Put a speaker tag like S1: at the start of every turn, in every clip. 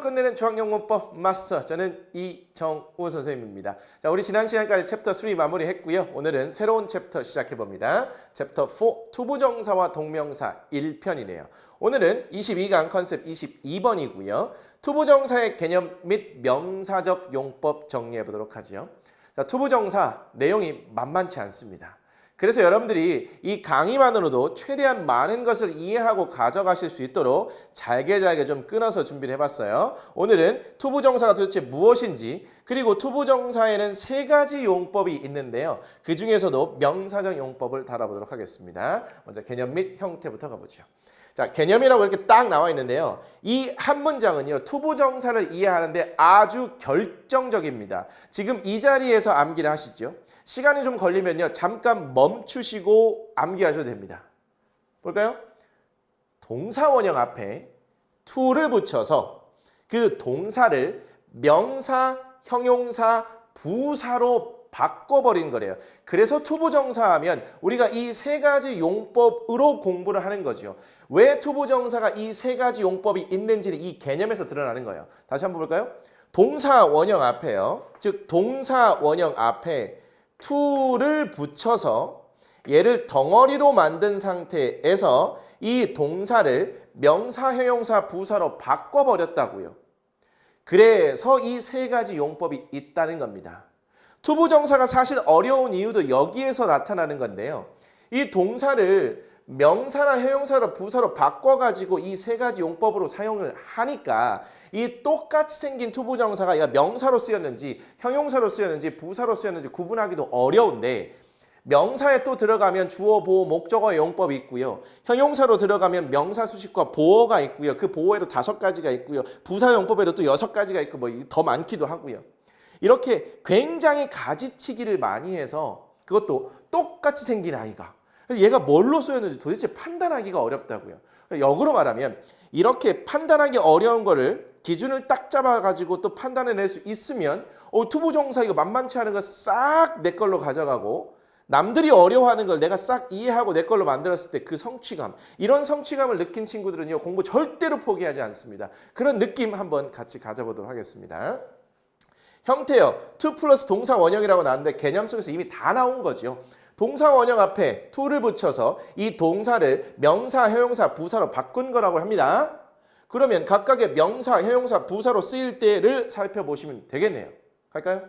S1: 끝내는 중학영문법 마스터, 저는 이정우 선생님입니다. 자, 우리 지난 시간까지 챕터 3 마무리했고요. 오늘은 새로운 챕터 시작해봅니다. 챕터 4 투부정사와 동명사 1편이네요. 오늘은 22강 컨셉 22번이고요. 투부정사의 개념 및 명사적 용법 정리해보도록 하죠. 자, 투부정사 내용이 만만치 않습니다. 그래서 여러분들이 이 강의만으로도 최대한 많은 것을 이해하고 가져가실 수 있도록 잘게 좀 끊어서 준비를 해봤어요. 오늘은 투부정사가 도대체 무엇인지, 그리고 투부정사에는 3가지 용법이 있는데요. 그 중에서도 명사적 용법을 다뤄보도록 하겠습니다. 먼저 개념 및 형태부터 가보죠. 자, 개념이라고 이렇게 딱 나와 있는데요. 이 한 문장은요, 투부정사를 이해하는데 아주 결정적입니다. 지금 이 자리에서 암기를 하시죠. 시간이 좀 걸리면요, 잠깐 멈추시고 암기하셔도 됩니다. 볼까요? 동사 원형 앞에 to를 붙여서 그 동사를 명사, 형용사, 부사로 바꿔버린 거래요. 그래서 투부정사 하면 우리가 이 3가지 용법으로 공부를 하는 거죠. 왜 투부정사가 이 3가지 용법이 있는지는 이 개념에서 드러나는 거예요. 다시 한번 볼까요? 동사 원형 앞에요. 즉 동사 원형 앞에 to를 붙여서 얘를 덩어리로 만든 상태에서 이 동사를 명사, 형용사, 부사로 바꿔버렸다고요. 그래서 이 3가지 용법이 있다는 겁니다. 투부정사가 사실 어려운 이유도 여기에서 나타나는 건데요. 이 동사를 명사나 형용사로 부사로 바꿔가지고 이 3가지 용법으로 사용을 하니까 이 똑같이 생긴 투부정사가 얘가 명사로 쓰였는지 형용사로 쓰였는지 부사로 쓰였는지 구분하기도 어려운데, 명사에 또 들어가면 주어, 보어, 목적어의 용법이 있고요. 형용사로 들어가면 명사, 수식과 보어가 있고요. 그 보어에도 5가지가 있고요. 부사 용법에도 또 6가지가 있고 뭐 더 많기도 하고요. 이렇게 굉장히 가지치기를 많이 해서 그것도 똑같이 생긴 아이가 얘가 뭘로 쓰였는지 도대체 판단하기가 어렵다고요. 역으로 말하면 이렇게 판단하기 어려운 거를 기준을 딱 잡아가지고 또 판단해낼 수 있으면 투부정사 이거 만만치 않은 거 싹 내 걸로 가져가고, 남들이 어려워하는 걸 내가 싹 이해하고 내 걸로 만들었을 때 그 성취감, 이런 성취감을 느낀 친구들은요, 공부 절대로 포기하지 않습니다. 그런 느낌 한번 같이 가져보도록 하겠습니다. 형태요. to 플러스 동사 원형이라고 나왔는데 개념 속에서 이미 다 나온 거죠. 동사 원형 앞에 to를 붙여서 이 동사를 명사, 형용사, 부사로 바꾼 거라고 합니다. 그러면 각각의 명사, 형용사, 부사로 쓰일 때를 살펴보시면 되겠네요. 갈까요?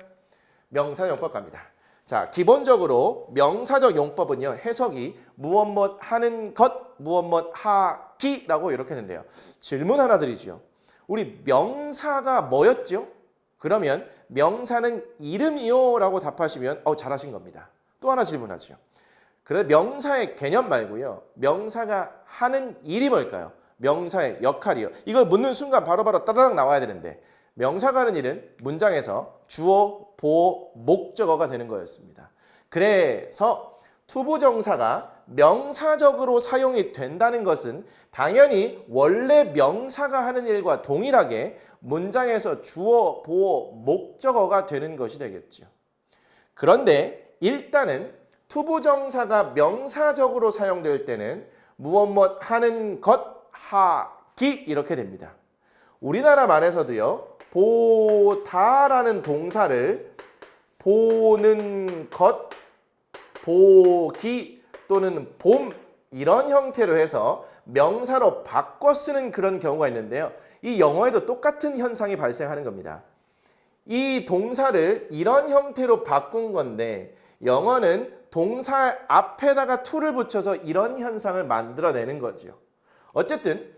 S1: 명사 용법 갑니다. 자, 기본적으로 명사적 용법은요, 해석이 무엇 하는 것, 무엇 하기라고 이렇게 되는데요. 질문 하나 드리죠. 우리 명사가 뭐였죠? 그러면 명사는 이름이요 라고 답하시면 잘하신 겁니다. 또 하나 질문하죠. 그래, 명사의 개념 말고요, 명사가 하는 일이 뭘까요? 명사의 역할이요. 이걸 묻는 순간 바로바로 따다닥 나와야 되는데, 명사가 하는 일은 문장에서 주어, 보어, 목적어가 되는 거였습니다. 그래서 투부정사가 명사적으로 사용이 된다는 것은 당연히 원래 명사가 하는 일과 동일하게 문장에서 주어, 보어, 목적어가 되는 것이 되겠죠. 그런데 일단은 투부정사가 명사적으로 사용될 때는 무엇 하는 것, 하기 이렇게 됩니다. 우리나라 말에서도요, 보다라는 동사를 보는 것, 보기 또는 봄 이런 형태로 해서 명사로 바꿔 쓰는 그런 경우가 있는데요. 이 영어에도 똑같은 현상이 발생하는 겁니다. 이 동사를 이런 형태로 바꾼 건데 영어는 동사 앞에다가 to를 붙여서 이런 현상을 만들어내는 거죠. 어쨌든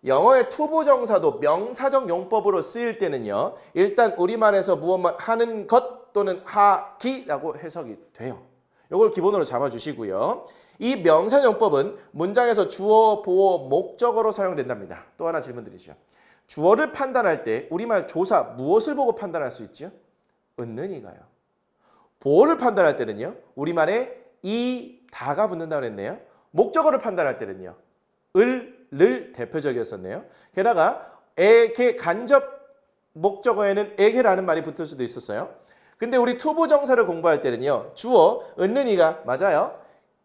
S1: 영어의 투부정사도 명사적 용법으로 쓰일 때는요, 일단 우리말에서 무엇 하는 것 또는 하기라고 해석이 돼요. 이걸 기본으로 잡아주시고요. 이 명사용법은 문장에서 주어, 보어, 목적어로 사용된답니다. 또 하나 질문 드리죠. 주어를 판단할 때 우리말 조사 무엇을 보고 판단할 수 있죠? 은는이가요. 보어를 판단할 때는요, 우리말에 이, 다가 붙는다고 했네요. 목적어를 판단할 때는요, 을 대표적이었었네요. 게다가 에게 간접 목적어에는 에게라는 말이 붙을 수도 있었어요. 근데 우리 투부정사를 공부할 때는요, 주어, 은는이가 맞아요.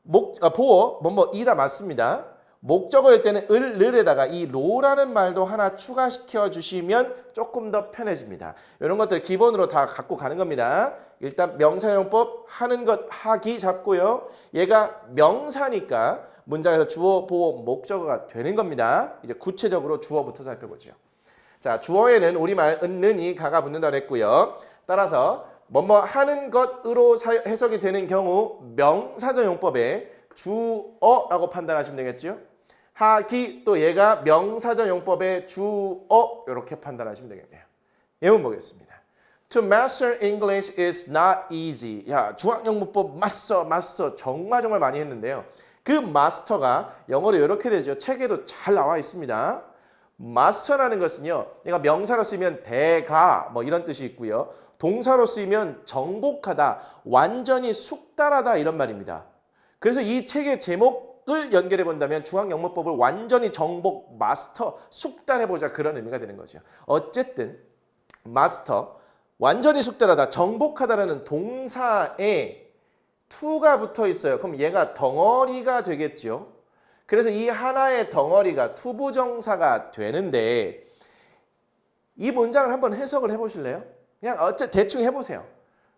S1: 보어, 이다 맞습니다. 목적어일 때는 을에다가 이 로라는 말도 하나 추가시켜 주시면 조금 더 편해집니다. 이런 것들 기본으로 다 갖고 가는 겁니다. 일단 명사용법 하는 것 하기 잡고요. 얘가 명사니까 문장에서 주어, 보어, 목적어가 되는 겁니다. 이제 구체적으로 주어부터 살펴보죠. 자, 주어에는 우리말 은는이 가가 붙는다고 했고요. 따라서 뭐뭐 하는 것으로 해석이 되는 경우 명사적 용법에 주어라고 판단하시면 되겠죠. 하기 또 얘가 명사적 용법의 주어 이렇게 판단하시면 되겠네요. 예문 보겠습니다. To master English is not easy. 야, 중학영문법 마스터 정말 많이 했는데요. 그 마스터가 영어로 이렇게 되죠. 책에도 잘 나와 있습니다. 마스터라는 것은요. 얘가 명사로 쓰면 대가 뭐 이런 뜻이 있고요. 동사로 쓰이면 정복하다, 완전히 숙달하다 이런 말입니다. 그래서 이 책의 제목을 연결해 본다면 중학영문법을 완전히 정복, 마스터, 숙달해보자 그런 의미가 되는 거죠. 어쨌든 마스터, 완전히 숙달하다, 정복하다라는 동사에 to가 붙어 있어요. 그럼 얘가 덩어리가 되겠죠. 그래서 이 하나의 덩어리가 투부정사가 되는데 이 문장을 한번 해석을 해보실래요? 그냥 대충 해보세요.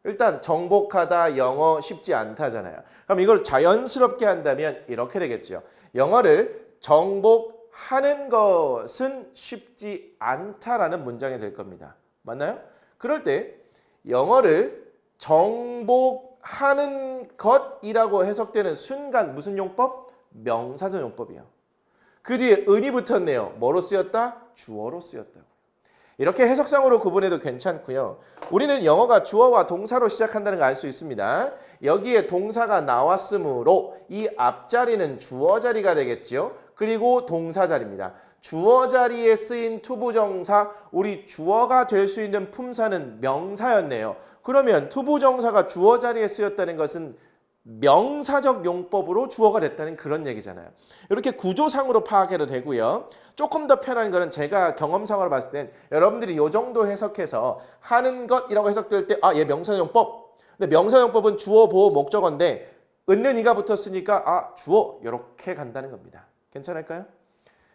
S1: 일단 정복하다 영어 쉽지 않다잖아요. 그럼 이걸 자연스럽게 한다면 이렇게 되겠죠. 영어를 정복하는 것은 쉽지 않다라는 문장이 될 겁니다. 맞나요? 그럴 때 영어를 정복하는 것이라고 해석되는 순간 무슨 용법? 명사적 용법이요. 그 뒤에 은이 붙었네요. 뭐로 쓰였다? 주어로 쓰였다고. 이렇게 해석상으로 구분해도 괜찮고요. 우리는 영어가 주어와 동사로 시작한다는 걸 알 수 있습니다. 여기에 동사가 나왔으므로 이 앞자리는 주어 자리가 되겠죠. 그리고 동사 자리입니다. 주어 자리에 쓰인 투부정사, 우리 주어가 될 수 있는 품사는 명사였네요. 그러면 투부정사가 주어 자리에 쓰였다는 것은 명사적 용법으로 주어가 됐다는 그런 얘기잖아요. 이렇게 구조상으로 파악해도 되고요. 조금 더 편한 거는 제가 경험상으로 봤을 땐 여러분들이 이 정도 해석해서 하는 것이라고 해석될 때 얘 명사용법. 근데 명사용법은 주어, 보어, 목적어인데 은는 이가 붙었으니까 주어 이렇게 간다는 겁니다. 괜찮을까요?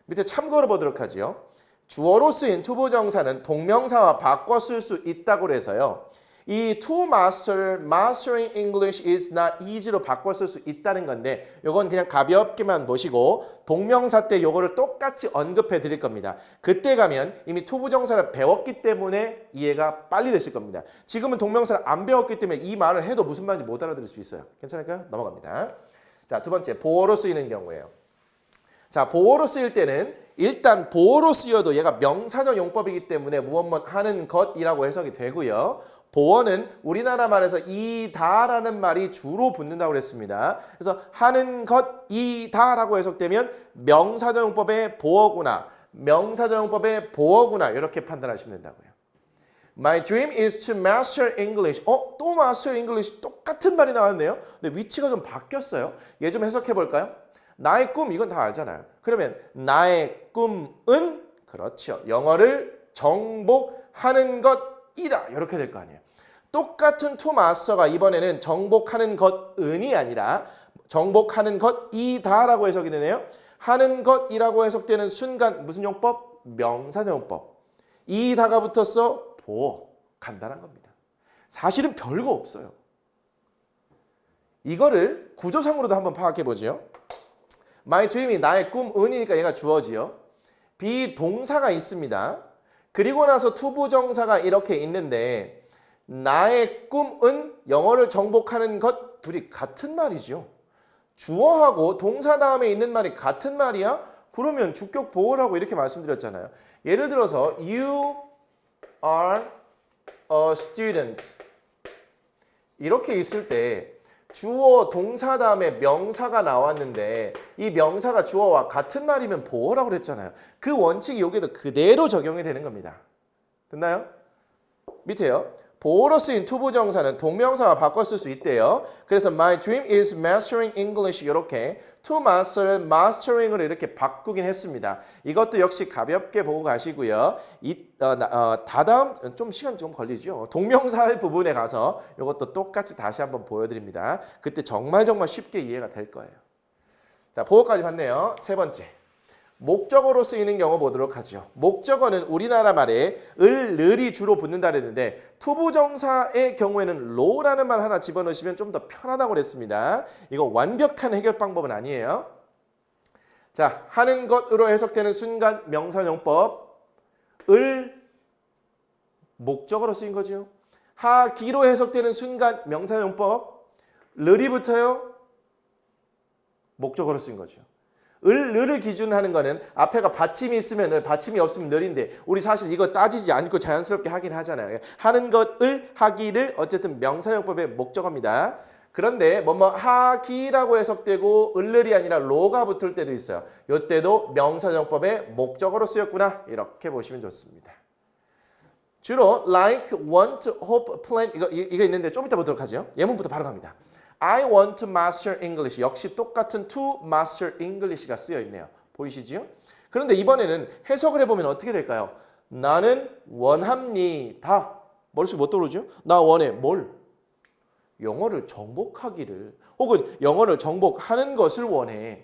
S1: 밑에 참고로 보도록 하죠. 주어로 쓰인 투부정사는 동명사와 바꿔 쓸 수 있다고 해서요. 이 to master, mastering English is not easy로 바꿔 쓸 수 있다는 건데 이건 그냥 가볍게만 보시고 동명사 때 이거를 똑같이 언급해 드릴 겁니다. 그때 가면 이미 투부정사를 배웠기 때문에 이해가 빨리 되실 겁니다. 지금은 동명사를 안 배웠기 때문에 이 말을 해도 무슨 말인지 못 알아들을 수 있어요. 괜찮을까요? 넘어갑니다. 자, 두 번째 보어로 쓰이는 경우예요. 자, 보어로 쓰일 때는 일단 보어로 쓰여도 얘가 명사적 용법이기 때문에 무엇 하는 것이라고 해석이 되고요. 보어는 우리나라 말에서 이다라는 말이 주로 붙는다고 그랬습니다. 그래서 하는 것이다라고 해석되면 명사적 용법의 보어구나, 명사적 용법의 보어구나 이렇게 판단하시면 된다고요. My dream is to master English. 또 master English 똑같은 말이 나왔네요. 근데 위치가 좀 바뀌었어요. 얘 좀 해석해 볼까요? 나의 꿈 이건 다 알잖아요. 그러면 나의 꿈은 그렇죠. 영어를 정복하는 것이다. 이렇게 될 거 아니에요. 똑같은 to master가 이번에는 정복하는 것은이 아니라 정복하는 것이다라고 해석이 되네요. 하는 것이라고 해석되는 순간 무슨 용법? 명사적 용법. 이다가 붙었어. 보어. 간단한 겁니다. 사실은 별거 없어요. 이거를 구조상으로도 한번 파악해 보죠. My dream이 나의 꿈은이니까 얘가 주어지요. 비동사가 있습니다. 그리고 나서 투부정사가 이렇게 있는데 나의 꿈은 영어를 정복하는 것 둘이 같은 말이죠. 주어하고 동사 다음에 있는 말이 같은 말이야? 그러면 주격 보어라고 이렇게 말씀드렸잖아요. 예를 들어서 You are a student 이렇게 있을 때 주어 동사 다음에 명사가 나왔는데 이 명사가 주어와 같은 말이면 보어라고 그랬잖아요. 그 원칙이 여기도 그대로 적용이 되는 겁니다. 됐나요? 밑에요. 보어로 쓰인 투부정사는 동명사와 바꿔 쓸 수 있대요. 그래서 my dream is mastering English 이렇게 to master를 mastering으로 이렇게 바꾸긴 했습니다. 이것도 역시 가볍게 보고 가시고요. 다다음 좀 시간 좀 걸리죠. 동명사 부분에 가서 이것도 똑같이 다시 한번 보여드립니다. 그때 정말 쉽게 이해가 될 거예요. 자, 보호까지 봤네요. 세 번째. 목적어로 쓰이는 경우 보도록 하죠. 목적어는 우리나라 말에 을, 을이 주로 붙는다 그랬는데 투부정사의 경우에는 로라는 말 하나 집어넣으시면 좀 더 편하다고 그랬습니다. 이거 완벽한 해결 방법은 아니에요. 자, 하는 것으로 해석되는 순간 명사용법. 을 목적어로 쓰인 거죠. 하기로 해석되는 순간 명사용법. 을이 붙어요. 목적어로 쓰인 거죠. 을을 기준으로 하는 거는 앞에가 받침이 있으면 을, 받침이 없으면 을인데 우리 사실 이거 따지지 않고 자연스럽게 하긴 하잖아요. 하는 것을 하기를 어쨌든 명사용법의 목적어입니다. 그런데 뭐뭐 하기라고 해석되고 을이 아니라 로가 붙을 때도 있어요. 이때도 명사용법의 목적어로 쓰였구나 이렇게 보시면 좋습니다. 주로 like, want, hope, plan 이거 있는데 좀 이따 보도록 하죠. 예문부터 바로 갑니다. I want to master English. 역시 똑같은 to master English가 쓰여 있네요. 보이시지요? 그런데 이번에는 해석을 해보면 어떻게 될까요? 나는 원합니다. 머릿속에 뭐 떠오르죠? 나 원해. 뭘? 영어를 정복하기를 혹은 영어를 정복하는 것을 원해.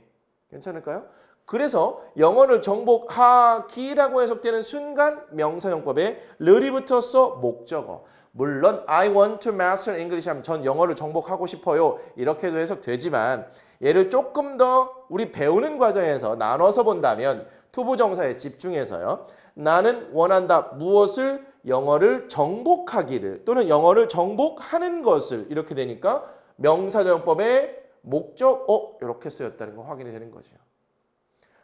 S1: 괜찮을까요? 그래서 영어를 정복하기라고 해석되는 순간 명사용법에 을이 붙어서 목적어. 물론 I want to master English 하면 전 영어를 정복하고 싶어요. 이렇게도 해석되지만 얘를 조금 더 우리 배우는 과정에서 나눠서 본다면 투부정사에 집중해서요. 나는 원한다. 무엇을? 영어를 정복하기를 또는 영어를 정복하는 것을 이렇게 되니까 명사용법의 목적어 이렇게 쓰였다는 거 확인이 되는 거죠.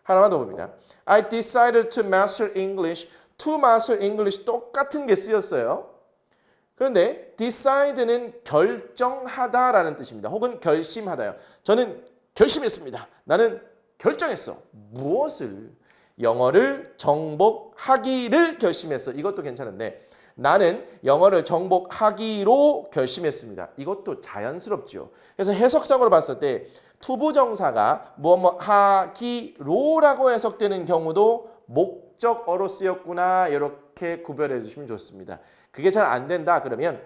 S1: 하나만 더 봅니다. I decided to master English. To master English 똑같은 게 쓰였어요. 그런데 decide는 결정하다라는 뜻입니다. 혹은 결심하다요. 저는 결심했습니다. 나는 결정했어. 무엇을? 영어를 정복하기를 결심했어. 이것도 괜찮은데 나는 영어를 정복하기로 결심했습니다. 이것도 자연스럽죠. 그래서 해석상으로 봤을 때 투부정사가 뭐뭐 하기로라고 해석되는 경우도 목적어로 쓰였구나 이렇게 구별해 주시면 좋습니다. 그게 잘 안 된다 그러면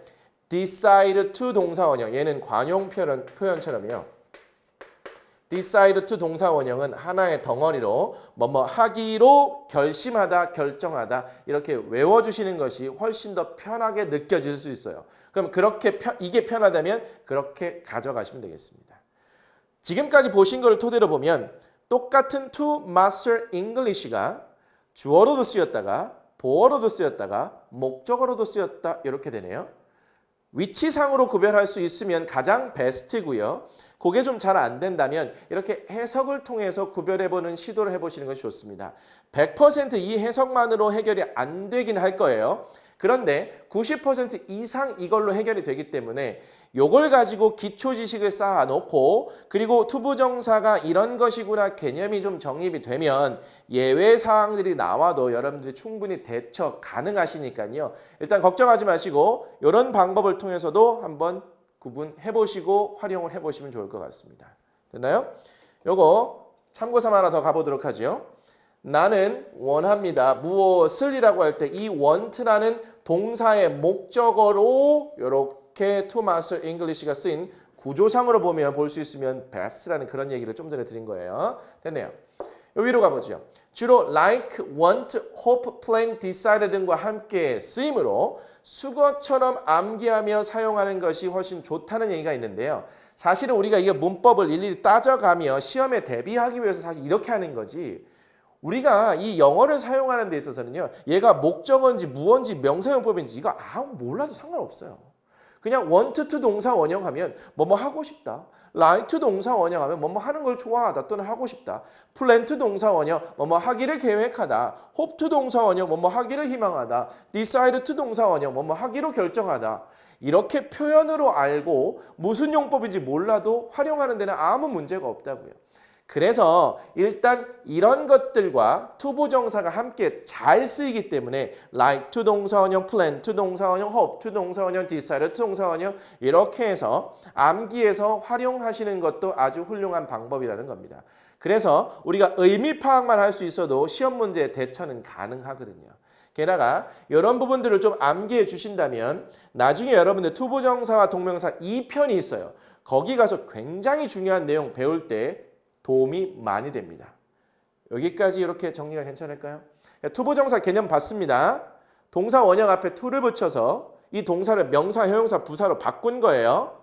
S1: decide to 동사원형 얘는 관용 표현처럼요. decide to 동사원형은 하나의 덩어리로 뭐뭐 하기로 결심하다, 결정하다 이렇게 외워주시는 것이 훨씬 더 편하게 느껴질 수 있어요. 그럼 그렇게 이게 편하다면 그렇게 가져가시면 되겠습니다. 지금까지 보신 걸 토대로 보면 똑같은 to master English가 주어로도 쓰였다가 보어로도 쓰였다가 목적어로도 쓰였다 이렇게 되네요. 위치상으로 구별할 수 있으면 가장 베스트고요. 그게 좀 잘 안 된다면 이렇게 해석을 통해서 구별해보는 시도를 해보시는 것이 좋습니다. 100% 이 해석만으로 해결이 안 되긴 할 거예요. 그런데 90% 이상 이걸로 해결이 되기 때문에 요걸 가지고 기초 지식을 쌓아놓고 그리고 투부정사가 이런 것이구나 개념이 좀 정립이 되면 예외 사항들이 나와도 여러분들이 충분히 대처 가능하시니까요. 일단 걱정하지 마시고 이런 방법을 통해서도 한번 구분해 보시고 활용을 해 보시면 좋을 것 같습니다. 됐나요? 요거 참고 삼아 하나 더 가보도록 하죠. 나는 원합니다. 무엇을 이라고 할 때 이 want라는 동사의 목적어로 이렇게 to master English가 쓰인 구조상으로 보면 볼 수 있으면 best라는 그런 얘기를 좀 전에 드린 거예요. 됐네요. 요 위로 가보죠. 주로 like, want, hope, plan, decide 등과 함께 쓰임으로 수거처럼 암기하며 사용하는 것이 훨씬 좋다는 얘기가 있는데요. 사실은 우리가 이 문법을 일일이 따져가며 시험에 대비하기 위해서 사실 이렇게 하는 거지. 우리가 이 영어를 사용하는 데 있어서는요. 얘가 목적어인지 무언지 명사용법인지 이거 아무 몰라도 상관없어요. 그냥 want to 동사 원형하면 뭐뭐 하고 싶다. like to 동사 원형하면 뭐뭐 하는 걸 좋아하다 또는 하고 싶다. plan to 동사 원형 뭐뭐 하기를 계획하다. hope to 동사 원형 뭐뭐 하기를 희망하다. decide to 동사 원형 뭐뭐 하기로 결정하다. 이렇게 표현으로 알고 무슨 용법인지 몰라도 활용하는 데는 아무 문제가 없다고요. 그래서 일단 이런 것들과 투부정사가 함께 잘 쓰이기 때문에 like to 동사원형, plan to 동사원형, hope to 동사원형, decide to 동사원형 이렇게 해서 암기해서 활용하시는 것도 아주 훌륭한 방법이라는 겁니다. 그래서 우리가 의미 파악만 할 수 있어도 시험 문제의 대처는 가능하거든요. 게다가 이런 부분들을 좀 암기해 주신다면 나중에 여러분들 투부정사와 동명사 2편이 있어요. 거기 가서 굉장히 중요한 내용 배울 때 도움이 많이 됩니다. 여기까지 이렇게 정리가 괜찮을까요? 투부정사 개념 봤습니다. 동사 원형 앞에 to를 붙여서 이 동사를 명사, 형용사, 부사로 바꾼 거예요.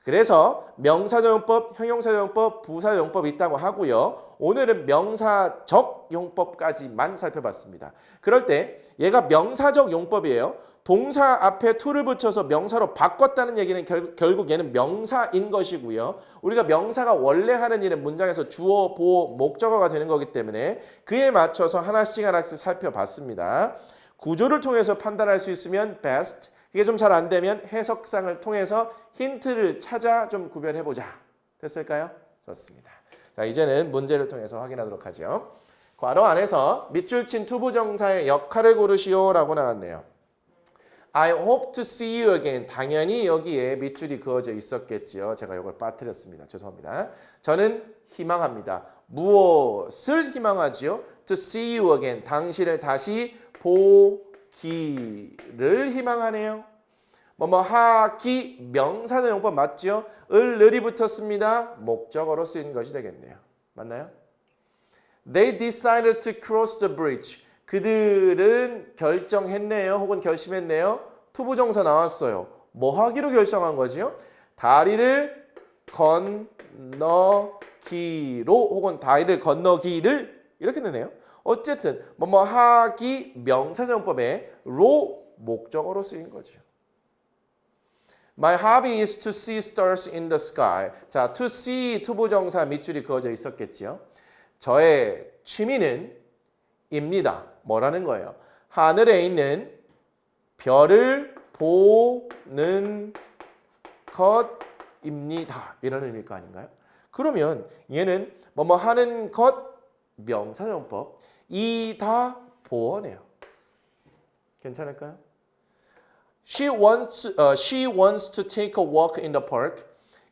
S1: 그래서 명사적용법, 형용사적용법, 부사적용법이 있다고 하고요. 오늘은 명사적 용법까지만 살펴봤습니다. 그럴 때 얘가 명사적 용법이에요. 동사 앞에 to를 붙여서 명사로 바꿨다는 얘기는 결국 얘는 명사인 것이고요. 우리가 명사가 원래 하는 일은 문장에서 주어, 보어, 목적어가 되는 거기 때문에 그에 맞춰서 하나씩 살펴봤습니다. 구조를 통해서 판단할 수 있으면 best, 이게 좀 잘 안 되면 해석상을 통해서 힌트를 찾아 좀 구별해보자. 됐을까요? 좋습니다. 자, 이제는 문제를 통해서 확인하도록 하죠. 괄호 안에서 밑줄 친 투부정사의 역할을 고르시오라고 나왔네요. I hope to see you again. 당연히 여기에 밑줄이 그어져 있었겠지요. 제가 이걸 빠뜨렸습니다. 죄송합니다. 저는 희망합니다. 무엇을 희망하지요? To see you again. 당신을 다시 보기를 희망하네요. 뭐뭐 하기 명사적 용법 맞죠? 을이 붙었습니다. 목적어로 쓰인 것이 되겠네요. 맞나요? They decided to cross the bridge. 그들은 결정했네요. 혹은 결심했네요. 투부정사 나왔어요. 뭐 하기로 결정한 거지요? 다리를 건너기로 혹은 다리를 건너기를 이렇게 되네요. 어쨌든 뭐뭐 하기 명사정법에 로 목적어로 쓰인 거죠. My hobby is to see stars in the sky. 자, to see 투부정사 밑줄이 그어져 있었겠죠. 저의 취미는 입니다. 뭐라는 거예요? 하늘에 있는 별을 보는 것입니다. 이런 의미일 거 아닌가요? 그러면 얘는 뭐뭐 하는 것 명사용법 이다 보어네요. 괜찮을까요? She wants to take a walk in the park.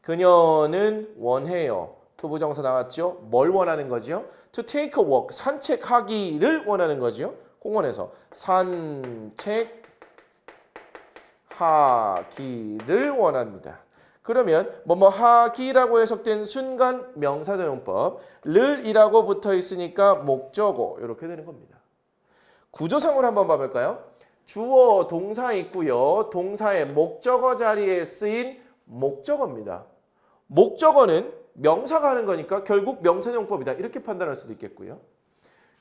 S1: 그녀는 원해요. 투부정사 나왔죠? 뭘 원하는 거죠? To take a walk, 산책하기를 원하는 거죠. 공원에서 산책하기를 원합니다. 그러면 뭐뭐 하기라고 해석된 순간 명사도용법 를이라고 붙어 있으니까 목적어 이렇게 되는 겁니다. 구조상으로 한번 봐볼까요? 주어 동사 있고요. 동사의 목적어 자리에 쓰인 목적어입니다. 목적어는 명사가 하는 거니까 결국 명사용법이다. 이렇게 판단할 수도 있겠고요.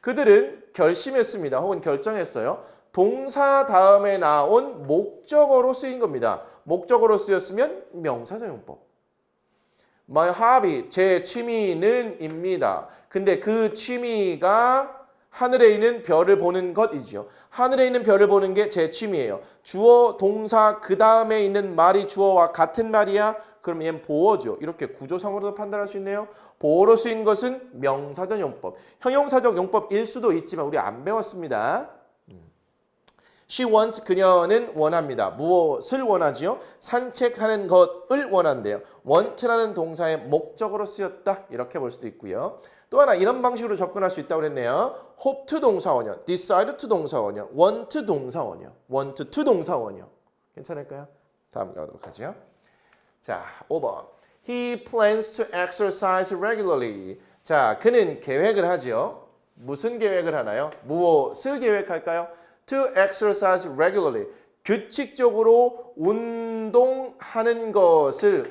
S1: 그들은 결심했습니다. 혹은 결정했어요. 동사 다음에 나온 목적어로 쓰인 겁니다. 목적어로 쓰였으면 명사용법. My hobby, 제 취미는 입니다. 근데 그 취미가 하늘에 있는 별을 보는 것이지요. 하늘에 있는 별을 보는 게 제 취미예요. 주어, 동사, 그 다음에 있는 말이 주어와 같은 말이야? 그럼 얘는 보어죠. 이렇게 구조상으로도 판단할 수 있네요. 보어로 쓰인 것은 명사적 용법. 형용사적 용법일 수도 있지만 우리 안 배웠습니다. She wants, 그녀는 원합니다. 무엇을 원하지요? 산책하는 것을 원한대요. want라는 동사의 목적으로 쓰였다. 이렇게 볼 수도 있고요. 또 하나 이런 방식으로 접근할 수 있다고 그랬네요. hope to 동사원형, decide to 동사원형, want 동사원형, want to 동사원형. 괜찮을까요? 다음 가도록 하죠. 자, 5번. He plans to exercise regularly. 자, 그는 계획을 하지요. 무슨 계획을 하나요? 무엇을 계획할까요? To exercise regularly. 규칙적으로 운동하는 것을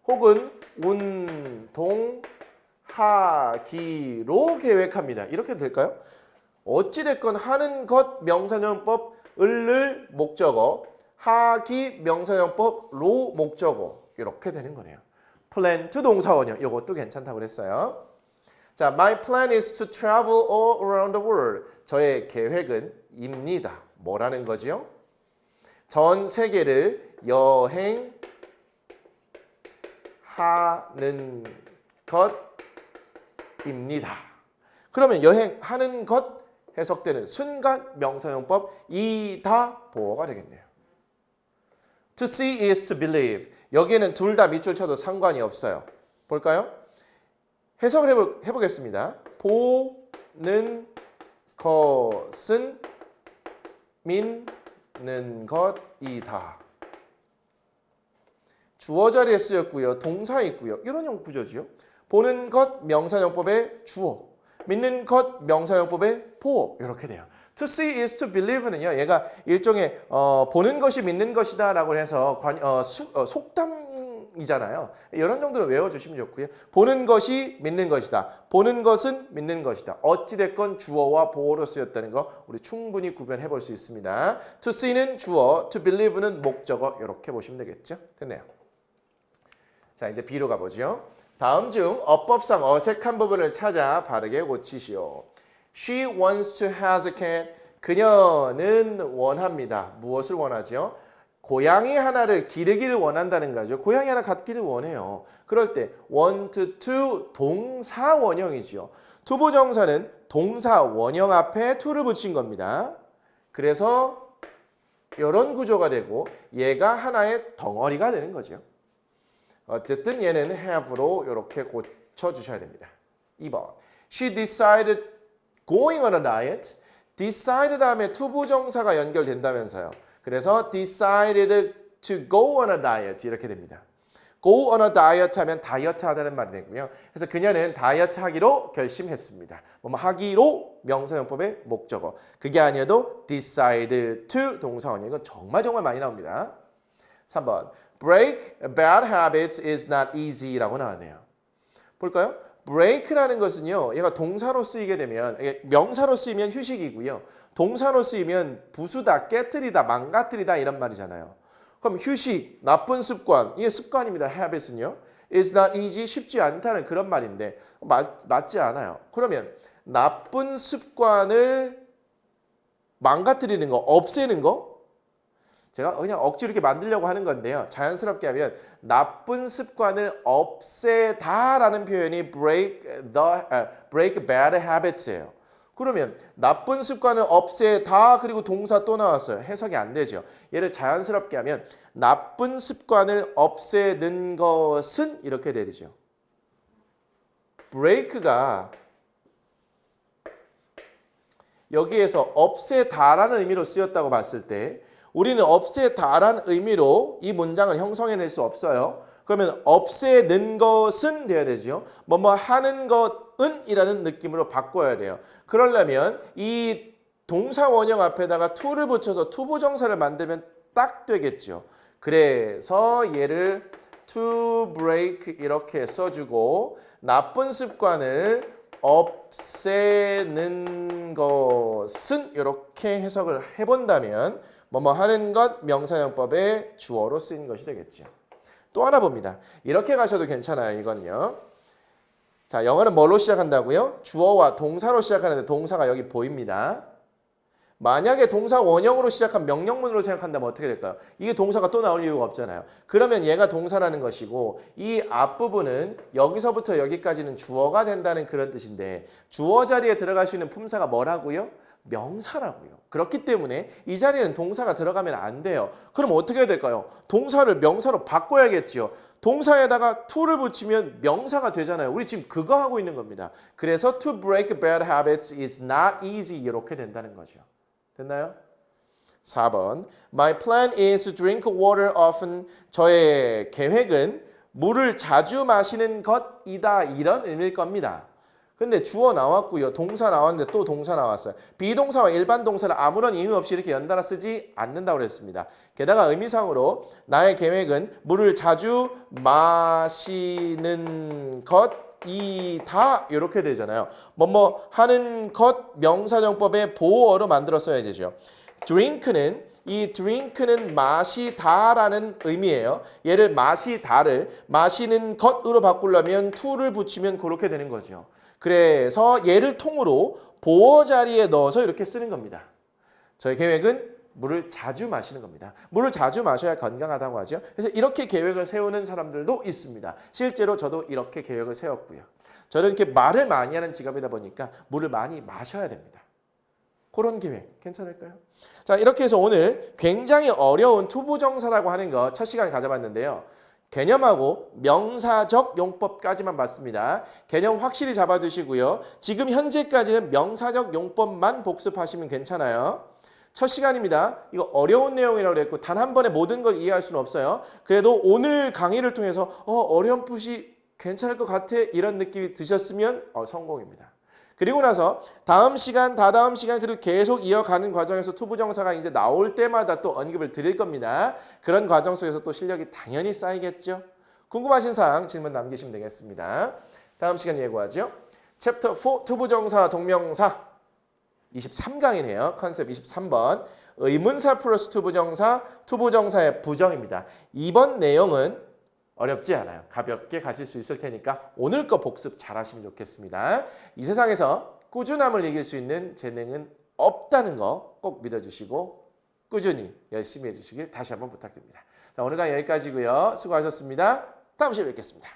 S1: 혹은 운동하기로 계획합니다. 이렇게 될까요? 어찌됐건 하는 것 명사용법 을을 목적어, 하기 명사용법 로 목적어 이렇게 되는 거네요. plan to 동사원형 이것도 괜찮다고 그랬어요. 자, my plan is to travel all around the world. 저의 계획은 입니다. 뭐라는 거지요? 전 세계를 여행하는 것입니다. 그러면 여행하는 것 해석되는 순간 명사용법 이다 보어가 되겠네요. To see is to believe. 여기에는 둘 다 밑줄 쳐도 상관이 없어요. 볼까요? 해석을 해보겠습니다. 보는 것은 믿는 것이다. 주어 자리에 쓰였고요. 동사 있고요. 이런 형 구조지요. 보는 것 명사용법의 주어, 믿는 것 명사용법의 보어 이렇게 돼요. To see is to believe는요. 얘가 일종의 보는 것이 믿는 것이다라고 해서 속담이잖아요. 이런 정도로 외워주시면 좋고요. 보는 것이 믿는 것이다. 보는 것은 믿는 것이다. 어찌됐건 주어와 보어로 쓰였다는 거 우리 충분히 구별해 볼 수 있습니다. To see는 주어, to believe는 목적어 이렇게 보시면 되겠죠. 됐네요. 자, 이제 B로 가보죠. 다음 중 어법상 어색한 부분을 찾아 바르게 고치시오. She wants to have a cat. 그녀는 원합니다. 무엇을 원하죠? 고양이 하나를 기르기를 원한다는 거죠. 고양이 하나 갖기를 원해요. 그럴 때 want to 동사 원형이지요. 투부정사는 동사 원형 앞에 to를 붙인 겁니다. 그래서 이런 구조가 되고 얘가 하나의 덩어리가 되는 거죠. 어쨌든 얘는 have로 이렇게 고쳐주셔야 됩니다. 2번. She decided going on a diet. decide 다음에 투부정사가 연결된다면서요. 그래서 decided to go on a diet 이렇게 됩니다. go on a diet 하면 다이어트 하다는 말이 되고요. 그래서 그녀는 다이어트 하기로 결심했습니다. 뭐 하기로 명사용법의 목적어. 그게 아니어도 decide to 동사원형. 이건 정말 많이 나옵니다. 3번. break bad habits is not easy라고 나왔네요. 볼까요? break라는 것은요. 얘가 동사로 쓰이게 되면 명사로 쓰이면 휴식이고요. 동사로 쓰이면 부수다, 깨뜨리다, 망가뜨리다 이런 말이잖아요. 그럼 휴식, 나쁜 습관, 이게 습관입니다. habits은요. is not easy, 쉽지 않다는 그런 말인데 맞지 않아요. 그러면 나쁜 습관을 망가뜨리는 거, 없애는 거 제가 그냥 억지로 이렇게 만들려고 하는 건데요. 자연스럽게 하면 나쁜 습관을 없애다라는 표현이 break bad habits예요. 그러면 나쁜 습관을 없애다 그리고 동사 또 나왔어요. 해석이 안 되죠. 얘를 자연스럽게 하면 나쁜 습관을 없애는 것은 이렇게 되죠. break가 여기에서 없애다라는 의미로 쓰였다고 봤을 때 우리는 없애다라는 의미로 이 문장을 형성해낼 수 없어요. 그러면 없애는 것은 돼야 되죠. 뭐뭐 하는 것은 이라는 느낌으로 바꿔야 돼요. 그러려면 이 동사 원형 앞에다가 to를 붙여서 투부정사를 만들면 딱 되겠죠. 그래서 얘를 to break 이렇게 써주고 나쁜 습관을 없애는 것은 이렇게 해석을 해본다면 뭐뭐 하는 것 명사형법의 주어로 쓰인 것이 되겠죠. 또 하나 봅니다. 이렇게 가셔도 괜찮아요. 이거는요. 자, 영어는 뭘로 시작한다고요? 주어와 동사로 시작하는데 동사가 여기 보입니다. 만약에 동사 원형으로 시작한 명령문으로 생각한다면 어떻게 될까요? 이게 동사가 또 나올 이유가 없잖아요. 그러면 얘가 동사라는 것이고 이 앞부분은 여기서부터 여기까지는 주어가 된다는 그런 뜻인데 주어 자리에 들어갈 수 있는 품사가 뭐라고요? 명사라고요. 그렇기 때문에 이 자리에는 동사가 들어가면 안 돼요. 그럼 어떻게 해야 될까요? 동사를 명사로 바꿔야겠지요. 동사에다가 to를 붙이면 명사가 되잖아요. 우리 지금 그거 하고 있는 겁니다. 그래서 to break bad habits is not easy 이렇게 된다는 거죠. 됐나요? 4번. My plan is to drink water often. 저의 계획은 물을 자주 마시는 것이다. 이런 의미일 겁니다. 근데 주어 나왔고요. 동사 나왔는데 또 동사 나왔어요. 비동사와 일반 동사를 아무런 의미 없이 이렇게 연달아 쓰지 않는다고 그랬습니다. 게다가 의미상으로 나의 계획은 물을 자주 마시는 것이다. 이렇게 되잖아요. 뭐뭐 하는 것 명사정법의 보어로 만들어 써야 되죠. drink는 이 drink는 마시다라는 의미예요. 얘를 마시다를 마시는 것으로 바꾸려면 to를 붙이면 그렇게 되는 거죠. 그래서 얘를 통으로 보어 자리에 넣어서 이렇게 쓰는 겁니다. 저의 계획은 물을 자주 마시는 겁니다. 물을 자주 마셔야 건강하다고 하죠. 그래서 이렇게 계획을 세우는 사람들도 있습니다. 실제로 저도 이렇게 계획을 세웠고요. 저는 이렇게 말을 많이 하는 직업이다 보니까 물을 많이 마셔야 됩니다. 그런 계획 괜찮을까요? 자, 이렇게 해서 오늘 굉장히 어려운 투부정사라고 하는 거 첫 시간 가져봤는데요. 개념하고 명사적 용법까지만 봤습니다. 개념 확실히 잡아두시고요. 지금 현재까지는 명사적 용법만 복습하시면 괜찮아요. 첫 시간입니다. 이거 어려운 내용이라고 그랬고 단 한 번에 모든 걸 이해할 수는 없어요. 그래도 오늘 강의를 통해서 어렴풋이 괜찮을 것 같아 이런 느낌이 드셨으면 성공입니다. 그리고 나서 다음 시간, 다다음 시간 그리고 계속 이어가는 과정에서 투부정사가 이제 나올 때마다 또 언급을 드릴 겁니다. 그런 과정 속에서 또 실력이 당연히 쌓이겠죠. 궁금하신 사항 질문 남기시면 되겠습니다. 다음 시간 예고하죠. 챕터 4 투부정사 동명사 23강이네요. 컨셉 23번. 의문사 플러스 투부정사, 투부정사의 부정입니다. 이번 내용은 어렵지 않아요. 가볍게 가실 수 있을 테니까 오늘 거 복습 잘 하시면 좋겠습니다. 이 세상에서 꾸준함을 이길 수 있는 재능은 없다는 거 꼭 믿어주시고 꾸준히 열심히 해주시길 다시 한번 부탁드립니다. 자, 오늘 강의 여기까지고요. 수고하셨습니다. 다음 시간에 뵙겠습니다.